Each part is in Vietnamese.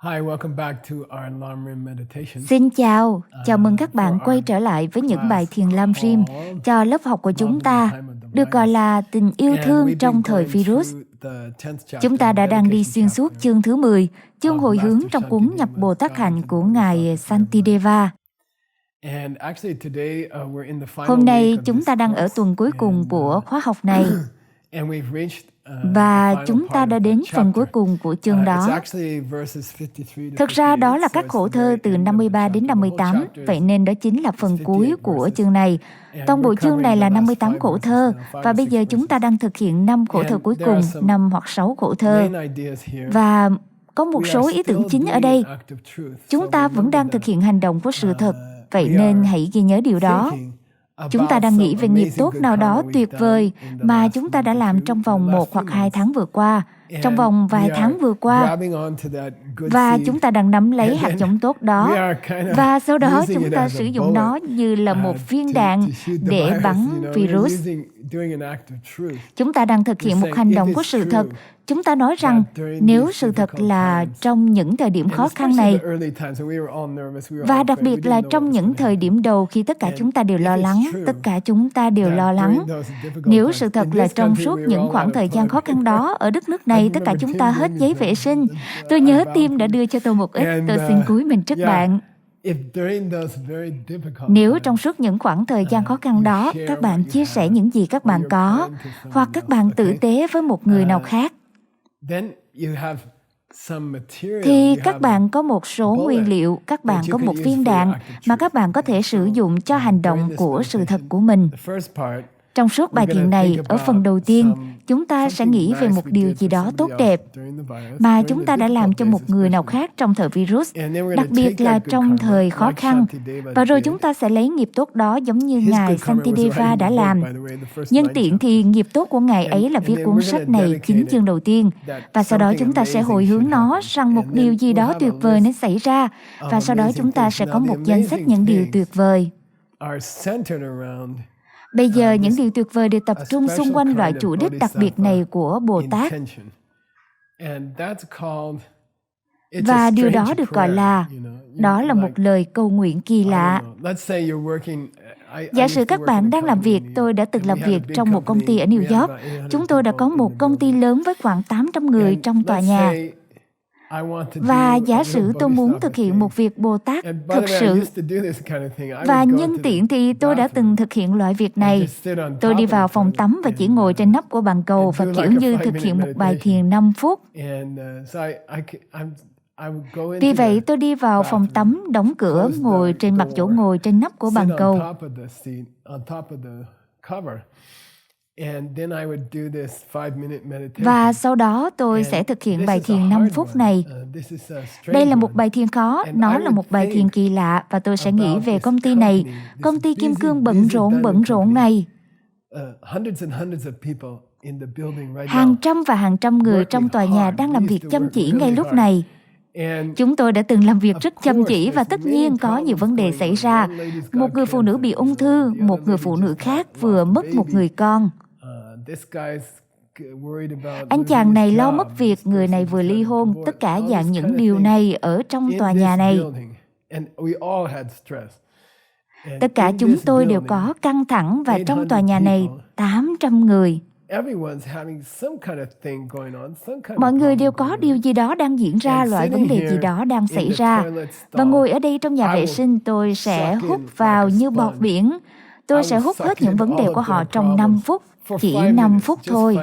Hi, welcome back to our Lam Rim meditation. Xin chào mừng các bạn quay trở lại với những bài thiền Lam Rim cho lớp học của chúng ta, được gọi là tình yêu thương trong thời virus. Chúng ta đã đang đi xuyên suốt chương thứ 10, chương hồi hướng trong cuốn Nhập Bồ Tát Hạnh của Ngài Santideva. Hôm nay chúng ta đang ở tuần cuối cùng của khóa học này. Và chúng ta đã đến phần cuối cùng của chương đó. Thực ra đó là các khổ thơ từ 53 đến 58, vậy nên đó chính là phần cuối của chương này. Toàn bộ chương này là 58 khổ thơ, và bây giờ chúng ta đang thực hiện 5 khổ thơ cuối cùng, 5 hoặc 6 khổ thơ. Và có một số ý tưởng chính ở đây. Chúng ta vẫn đang thực hiện hành động của sự thật, vậy nên hãy ghi nhớ điều đó. Chúng ta đang nghĩ về nghiệp tốt nào đó tuyệt vời mà chúng ta đã làm trong vòng 1 hoặc 2 tháng vừa qua, trong vòng vài tháng vừa qua. Và chúng ta đang nắm lấy hạt giống tốt đó. Và sau đó chúng ta sử dụng nó như là một viên đạn để bắn virus. Chúng ta đang thực hiện một hành động của sự thật. Chúng ta nói rằng nếu sự thật là trong những thời điểm khó khăn này, và đặc biệt là trong những thời điểm đầu khi tất cả chúng ta đều lo lắng, nếu sự thật là trong suốt những khoảng thời gian khó khăn đó, ở đất nước này tất cả chúng ta hết giấy vệ sinh. Tôi nhớ Tim đã đưa cho tôi một ít, tôi xin cúi mình trước bạn. Nếu trong suốt những khoảng thời gian khó khăn đó, các bạn chia sẻ những gì các bạn có, hoặc các bạn tử tế với một người nào khác, thì các bạn có một số nguyên liệu, các bạn có một viên đạn mà các bạn có thể sử dụng cho hành động của sự thật của mình. Trong suốt bài thiền này, ở phần đầu tiên, chúng ta sẽ nghĩ về một điều gì đó tốt đẹp mà chúng ta đã làm cho một người nào khác trong thời virus, đặc biệt là trong thời khó khăn. Và rồi chúng ta sẽ lấy nghiệp tốt đó giống như Ngài Santideva đã làm. Nhân tiện thì nghiệp tốt của Ngài ấy là viết cuốn sách này 9 chương đầu tiên. Và sau đó chúng ta sẽ hồi hướng nó rằng một điều gì đó tuyệt vời nên xảy ra. Và sau đó chúng ta sẽ có một danh sách những điều tuyệt vời. Bây giờ, những điều tuyệt vời đều tập trung xung quanh loại chủ đích đặc biệt này của Bồ Tát. Và điều đó được gọi là, đó là một lời cầu nguyện kỳ lạ. Giả sử các bạn đang làm việc, tôi đã từng làm việc trong một công ty ở New York. Chúng tôi đã có một công ty lớn với khoảng 800 người trong tòa nhà. Và giả sử tôi muốn thực hiện một việc Bồ Tát thực sự, và nhân tiện thì tôi đã từng thực hiện loại việc này. Tôi đi vào phòng tắm và chỉ ngồi trên nắp của bàn cầu và kiểu như thực hiện một bài thiền 5 phút. Vì vậy tôi đi vào phòng tắm, đóng cửa, ngồi trên mặt chỗ ngồi trên nắp của bàn cầu. Và sau đó tôi sẽ thực hiện bài thiền 5 phút này. Đây là một bài thiền khó, nó là một bài thiền kỳ lạ, và tôi sẽ nghĩ về công ty này, công ty kim cương bận rộn này. Hàng trăm và hàng trăm người trong tòa nhà đang làm việc chăm chỉ ngay lúc này. Chúng tôi đã từng làm việc rất chăm chỉ và tất nhiên có nhiều vấn đề xảy ra. Một người phụ nữ bị ung thư, một người phụ nữ khác vừa mất một người con. Anh chàng này lo mất việc, người này vừa ly hôn, tất cả dạng những điều này ở trong tòa nhà này. Tất cả chúng tôi đều có căng thẳng, và trong tòa nhà này 800 người. Mọi người đều có điều gì đó đang diễn ra, loại vấn đề gì đó đang xảy ra. Và ngồi ở đây trong nhà vệ sinh, tôi sẽ hút vào như bọt biển. Tôi sẽ hút hết những vấn đề của họ trong 5 phút. Chỉ 5 phút thôi.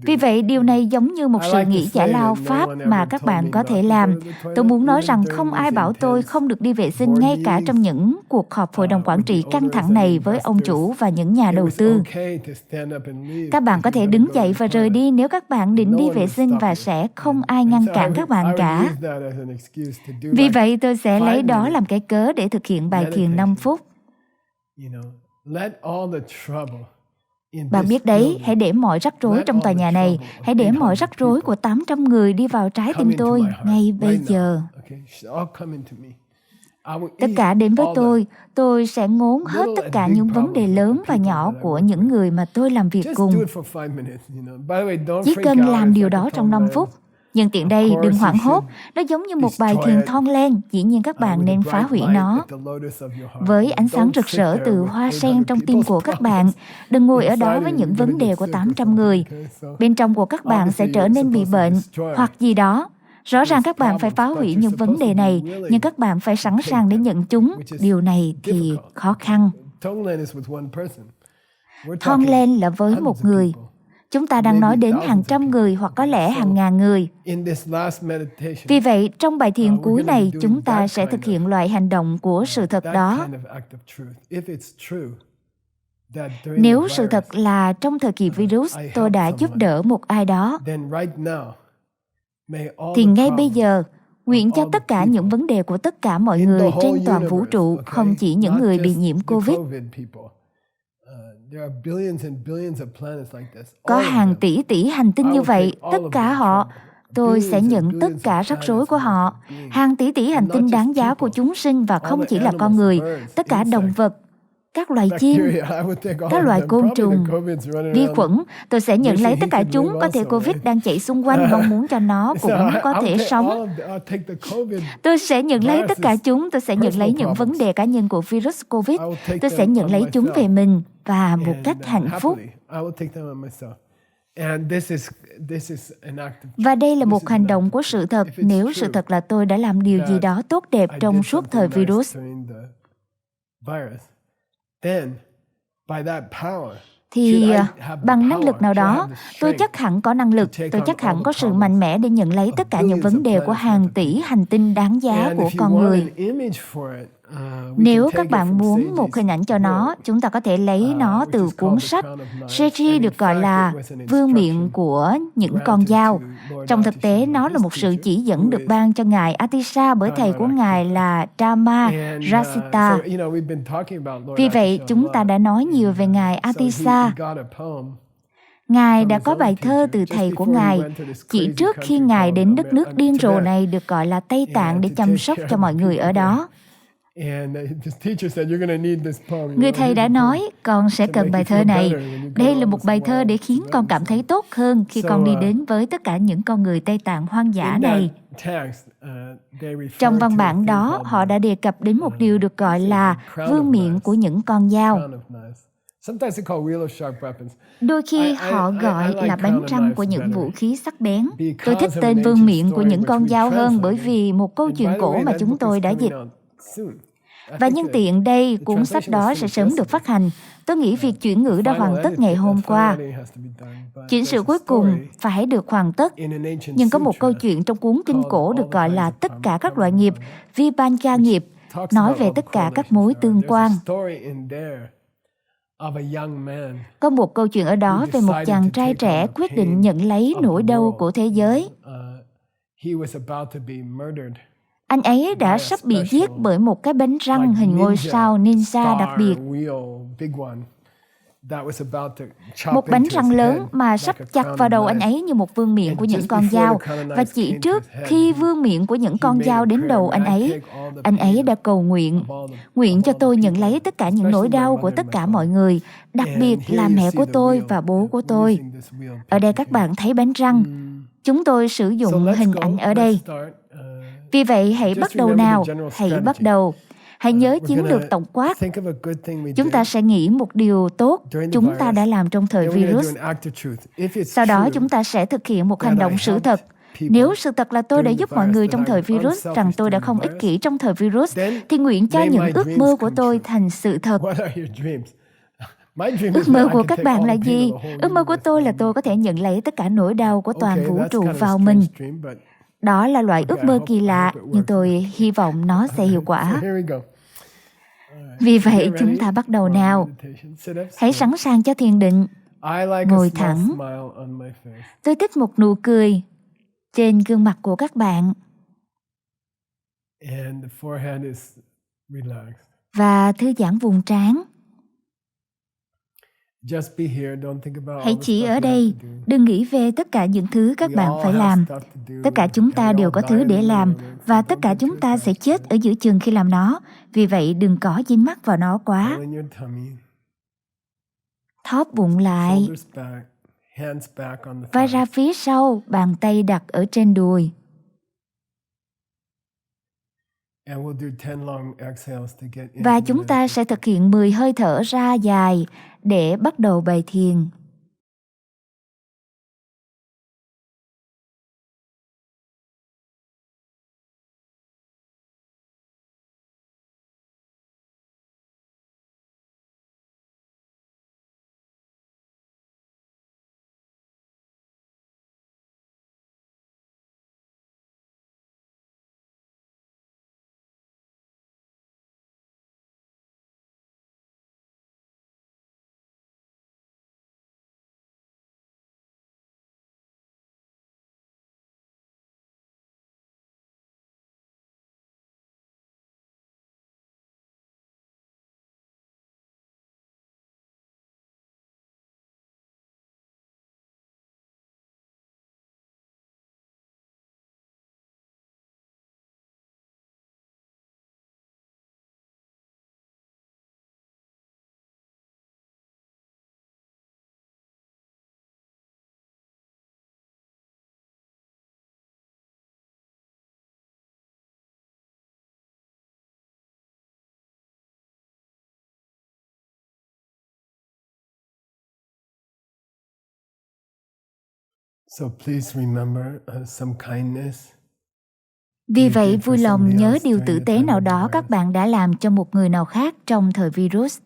Vì vậy, điều này giống như một sự nghỉ giải lao Pháp mà các bạn có thể làm. Tôi muốn nói rằng không ai bảo tôi không được đi vệ sinh ngay cả trong những cuộc họp hội đồng quản trị căng thẳng này với ông chủ và những nhà đầu tư. Các bạn có thể đứng dậy và rời đi nếu các bạn định đi vệ sinh, và sẽ không ai ngăn cản các bạn cả. Vì vậy, tôi sẽ lấy đó làm cái cớ để thực hiện bài thiền 5 phút. Bạn biết đấy, hãy để mọi rắc rối trong tòa nhà này, hãy để mọi rắc rối của 800 người đi vào trái tim tôi ngay bây giờ. Tất cả đến với tôi sẽ ngốn hết tất cả những vấn đề lớn và nhỏ của những người mà tôi làm việc cùng. Chỉ cần làm điều đó trong 5 phút. Nhưng tiện đây, đừng hoảng hốt, nó giống như một bài thiền thon len, dĩ nhiên các bạn nên phá hủy nó. Với ánh sáng rực rỡ từ hoa sen trong tim của các bạn, đừng ngồi ở đó với những vấn đề của 800 người. Bên trong của các bạn sẽ trở nên bị bệnh hoặc gì đó. Rõ ràng các bạn phải phá hủy những vấn đề này, nhưng các bạn phải sẵn sàng để nhận chúng. Điều này thì khó khăn. Thon len là với một người. Chúng ta đang nói đến hàng trăm người hoặc có lẽ hàng ngàn người. Vì vậy, trong bài thiền cuối này, chúng ta sẽ thực hiện loại hành động của sự thật đó. Nếu sự thật là trong thời kỳ virus, tôi đã giúp đỡ một ai đó, thì ngay bây giờ, nguyện cho tất cả những vấn đề của tất cả mọi người trên toàn vũ trụ, không chỉ những người bị nhiễm COVID. Có hàng tỷ hành tinh như vậy, tất cả họ, tôi sẽ nhận tất cả rắc rối của họ. Hàng tỷ hành tinh đáng giá của chúng sinh và không chỉ là con người, tất cả động vật, các loài chim, các loài côn trùng, vi khuẩn. Tôi sẽ nhận lấy tất cả chúng. Có thể Covid đang chạy xung quanh, mong muốn cho nó cũng có thể sống. Tôi sẽ nhận lấy tất cả chúng. Tôi sẽ nhận lấy những vấn đề cá nhân của virus Covid. Tôi sẽ nhận lấy chúng về mình và một cách hạnh phúc. Và đây là một hành động của sự thật. Nếu sự thật là tôi đã làm điều gì đó tốt đẹp trong suốt thời virus, thì bằng năng lực nào đó, tôi chắc hẳn có năng lực, tôi chắc hẳn có sự mạnh mẽ để nhận lấy tất cả những vấn đề của hàng tỷ hành tinh đáng giá của con người. Nếu các bạn muốn một hình ảnh cho nó, chúng ta có thể lấy nó từ cuốn sách Seiji được gọi là Vương miện của những con dao. Trong thực tế, nó là một sự chỉ dẫn được ban cho Ngài Atisa bởi thầy của Ngài là Dhamma Rasita. Vì vậy, chúng ta đã nói nhiều về Ngài Atisa. Ngài đã có bài thơ từ thầy của Ngài chỉ trước khi Ngài đến đất nước điên rồ này được gọi là Tây Tạng để chăm sóc cho mọi người ở đó. Người thầy đã nói, con sẽ cần bài thơ này. Đây là một bài thơ để khiến con cảm thấy tốt hơn khi con đi đến với tất cả những con người Tây Tạng hoang dã này. Trong văn bản đó, họ đã đề cập đến một điều được gọi là vương miện của những con dao. Đôi khi họ gọi là bánh răng của những vũ khí sắc bén. Tôi thích tên vương miện của những con dao hơn bởi vì một câu chuyện cổ mà chúng tôi đã dịch. Và nhân tiện đây, cuốn sách đó sẽ sớm được phát hành. Tôi nghĩ việc chuyển ngữ đã hoàn tất ngày hôm qua. Chỉnh sửa cuối cùng phải được hoàn tất. Nhưng có một câu chuyện trong cuốn kinh cổ được gọi là tất cả các loại nghiệp, Vibhanja nghiệp, nói về tất cả các mối tương quan. Có một câu chuyện ở đó về một chàng trai trẻ quyết định nhận lấy nỗi đau của thế giới. Anh ấy đã sắp bị giết bởi một cái bánh răng hình ngôi sao ninja đặc biệt. Một bánh răng lớn mà sắp chặt vào đầu anh ấy như một vương miện của những con dao. Và chỉ trước khi vương miện của những con dao đến đầu anh ấy đã cầu nguyện. Nguyện cho tôi nhận lấy tất cả những nỗi đau của tất cả mọi người, đặc biệt là mẹ của tôi và bố của tôi. Ở đây các bạn thấy bánh răng. Chúng tôi sử dụng hình ảnh ở đây. Vì vậy, hãy bắt đầu nào, hãy bắt đầu. Hãy nhớ chiến lược tổng quát. Chúng ta sẽ nghĩ một điều tốt chúng ta đã làm trong thời virus. Sau đó chúng ta sẽ thực hiện một hành động sự thật. Nếu sự thật là tôi đã giúp mọi người trong thời virus, rằng tôi đã không ích kỷ trong thời virus, thì nguyện cho những ước mơ của tôi thành sự thật. Ước mơ của các bạn là gì? Ước mơ của tôi là tôi có thể nhận lấy tất cả nỗi đau của toàn vũ trụ vào mình. Đó là loại ước mơ kỳ lạ, nhưng tôi hy vọng nó sẽ hiệu quả. Vì vậy, chúng ta bắt đầu nào. Hãy sẵn sàng cho thiền định. Ngồi thẳng. Tôi thích một nụ cười trên gương mặt của các bạn. Và thư giãn vùng trán. Hãy chỉ ở đây, đừng nghĩ về tất cả những thứ các bạn phải làm. Tất cả chúng ta đều có thứ để làm, và tất cả chúng ta sẽ chết ở giữa chừng khi làm nó. Vì vậy đừng có dính mắc vào nó quá. Thóp bụng lại, vai ra phía sau, bàn tay đặt ở trên đùi. Và chúng ta sẽ thực hiện 10 hơi thở ra dài để bắt đầu bài thiền. Vì vậy, vui lòng nhớ điều tử tế nào đó các bạn đã làm cho một người nào khác trong thời virus.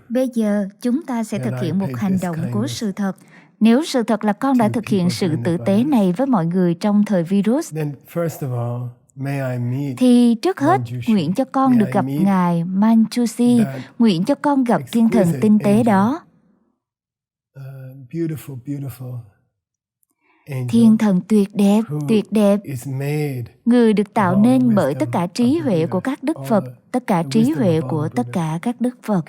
Bây giờ, chúng ta sẽ thực hiện một hành động của sự thật. Nếu sự thật là con đã thực hiện sự tử tế này với mọi người trong thời virus, thì trước hết, nguyện cho con được gặp Ngài Manjushri, nguyện cho con gặp thiên thần tinh tế đó. Thiên thần tuyệt đẹp, người được tạo nên bởi tất cả trí huệ của các đức Phật, tất cả trí huệ của tất cả các đức Phật.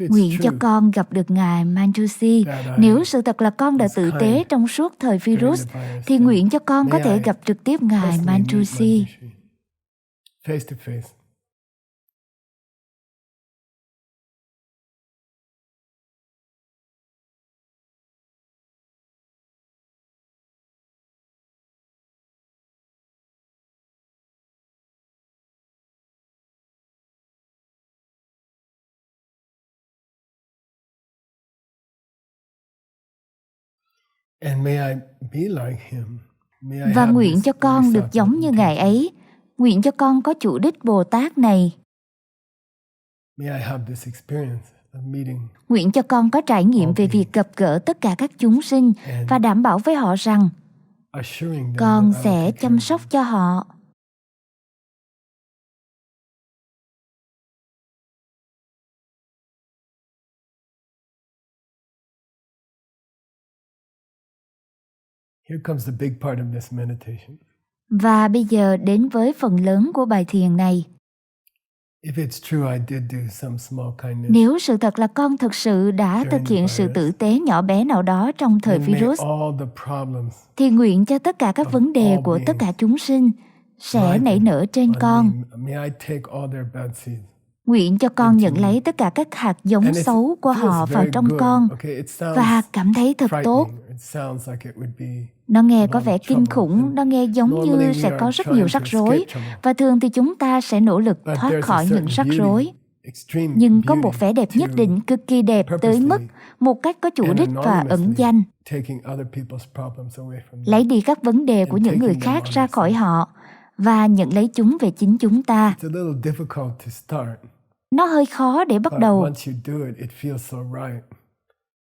Nguyện cho con gặp được Ngài Manjushri. Nếu sự thật là con đã tử tế trong suốt thời virus, thì nguyện cho con có thể gặp trực tiếp Ngài Manjushri. Và nguyện cho con được giống như Ngài ấy. Nguyện cho con có chủ đích Bồ Tát này. Nguyện cho con có trải nghiệm về việc gặp gỡ tất cả các chúng sinh và đảm bảo với họ rằng con sẽ chăm sóc cho họ. Và bây giờ đến với phần lớn của bài thiền này. Nếu sự thật là con thực sự đã thực hiện sự tử tế nhỏ bé nào đó trong thời virus, thì nguyện cho tất cả các vấn đề của tất cả chúng sinh sẽ nảy nở trên con. Nguyện cho con nhận lấy tất cả các hạt giống xấu của họ vào trong con và cảm thấy thật tốt. Nó nghe có vẻ kinh khủng, nó nghe giống như sẽ có rất nhiều rắc rối, và thường thì chúng ta sẽ nỗ lực thoát khỏi những rắc rối. Nhưng có một vẻ đẹp nhất định, cực kỳ đẹp tới mức một cách có chủ đích và ẩn danh, lấy đi các vấn đề của những người khác ra khỏi họ và nhận lấy chúng về chính chúng ta. Nó hơi khó để bắt đầu,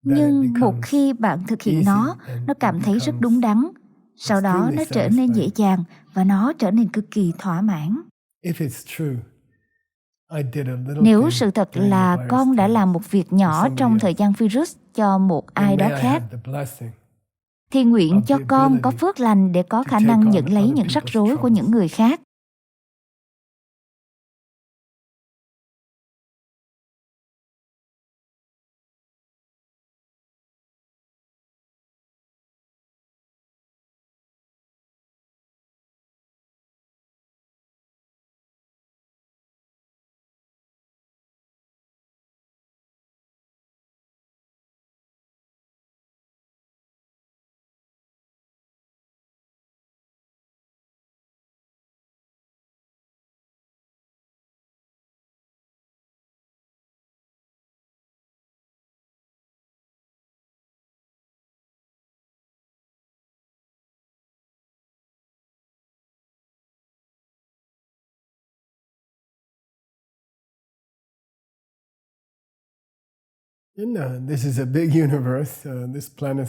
nhưng một khi bạn thực hiện nó cảm thấy rất đúng đắn. Sau đó nó trở nên dễ dàng và nó trở nên cực kỳ thỏa mãn. Nếu sự thật là con đã làm một việc nhỏ trong thời gian virus cho một ai đó khác, thì nguyện cho con có phước lành để có khả năng nhận lấy những rắc rối của những người khác.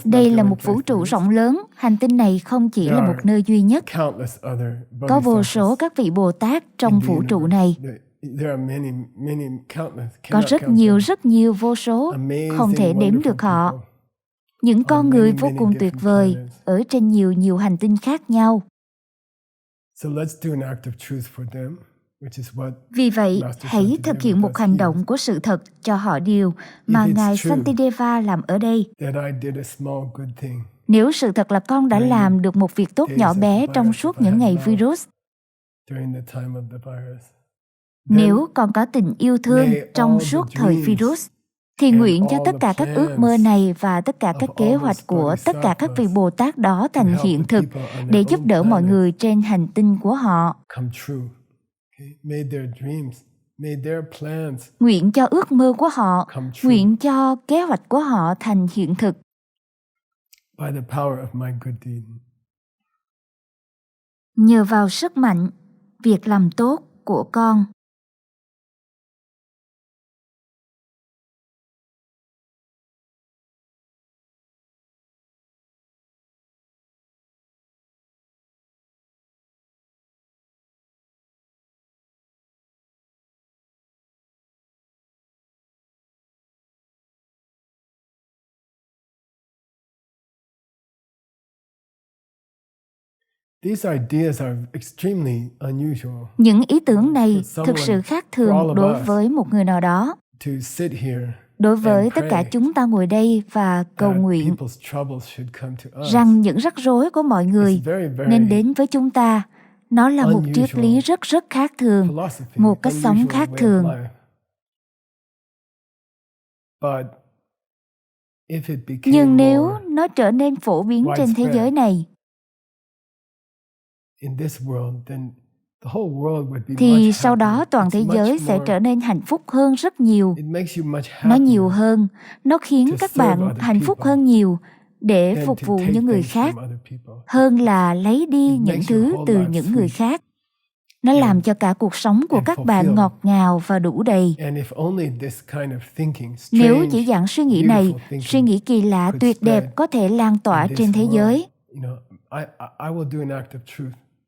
Đây là một vũ trụ rộng lớn. Hành tinh này không chỉ là một nơi duy nhất. Có vô số các vị Bồ Tát trong vũ trụ này. Có rất nhiều vô số, không thể đếm được họ. Những con người vô cùng tuyệt vời ở trên nhiều hành tinh khác nhau. Vì vậy, hãy thực hiện một hành động của sự thật cho họ điều mà Ngài Santideva làm ở đây. Nếu sự thật là con đã làm được một việc tốt nhỏ bé trong suốt những ngày virus, nếu con có tình yêu thương trong suốt thời virus, thì nguyện cho tất cả các ước mơ này và tất cả các kế hoạch của tất cả các vị Bồ Tát đó thành hiện thực để giúp đỡ mọi người trên hành tinh của họ. Nguyện cho ước mơ của họ, nguyện cho kế hoạch của họ thành hiện thực. Nhờ vào sức mạnh, việc làm tốt của con. Những ý tưởng này thực sự khác thường đối với một người nào đó. Đối với tất cả chúng ta ngồi đây và cầu nguyện rằng những rắc rối của mọi người nên đến với chúng ta. Nó là một triết lý rất khác thường, một cách sống khác thường. Nhưng nếu nó trở nên phổ biến trên thế giới này, thì sau đó toàn thế giới sẽ trở nên hạnh phúc hơn rất nhiều. Nó nhiều hơn, nó khiến các bạn hạnh phúc hơn nhiều để phục vụ những người khác, hơn là lấy đi những thứ từ những người khác. Nó làm cho cả cuộc sống của các bạn ngọt ngào và đủ đầy. Nếu chỉ dạng suy nghĩ này, suy nghĩ kỳ lạ tuyệt đẹp có thể lan tỏa trên thế giới,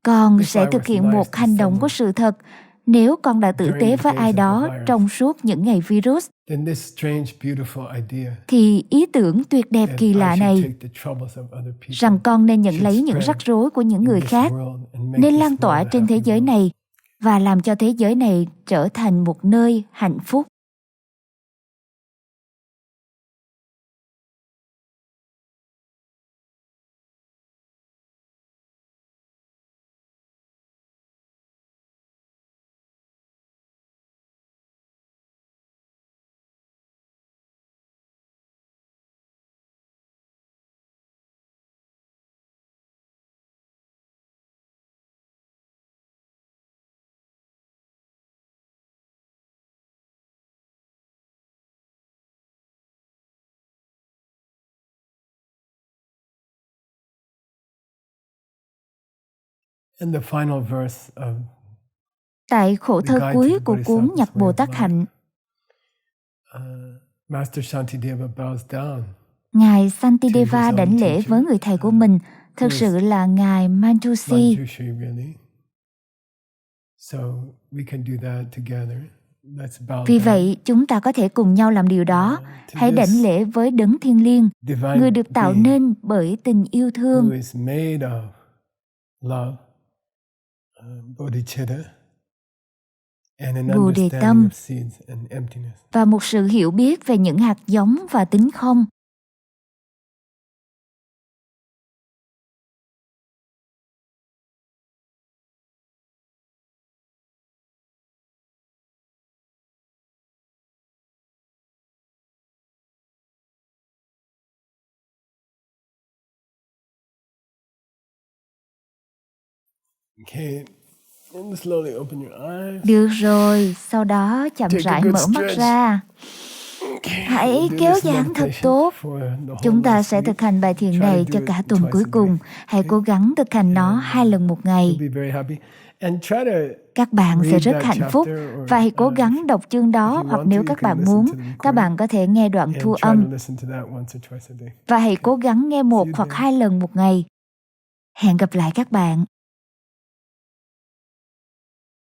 con sẽ thực hiện một hành động của sự thật. Nếu con đã tử tế với ai đó trong suốt những ngày virus, thì ý tưởng tuyệt đẹp kỳ lạ này, rằng con nên nhận lấy những rắc rối của những người khác, nên lan tỏa trên thế giới này và làm cho thế giới này trở thành một nơi hạnh phúc. In the final verse of Tại khổ The thơ Guide cuối to the của cuốn Bodhisattva's Nhập Way Bồ of Tát Life, Hạnh, Master Shantideva bows down Ngài to Santideva his own đảnh lễ teacher, với người thầy của mình, thực who is sự là Ngài Manjushri. Manjushri, really. So we can do that together. Let's bow Vì down vậy, chúng ta có thể cùng nhau làm điều đó. to Hãy đảnh this lễ với Đấng Thiên Liêng, divine người được tạo being nên bởi tình yêu who thương, is made of love, bodhicitta, and an Bồ Đề understanding Tâm, of seeds and emptiness. và một sự hiểu biết về những hạt giống và tính không. Okay, and slowly open your eyes. Được rồi, sau đó chậm Take a rãi good mở mắt stretch. ra. Okay, Hãy we'll do kéo this giãn thật meditation tốt. for the whole Chúng ta last sẽ week. thực hành bài thiền Try to này do cho it cả tuần twice cuối a day. cùng. Hãy cố gắng thực hành nó 2 lần một ngày. You'll be very happy. And try to Các bạn sẽ read rất that hạnh phúc. chapter or, Và hãy cố gắng đọc chương đó, if you hoặc want nếu to, các you can bạn listen muốn, to the các recording bạn có thể nghe đoạn and thu try to âm. listen to that once or twice a day. Và hãy cố gắng nghe See 1 you hoặc there. 2 lần một ngày. Hẹn gặp lại các bạn.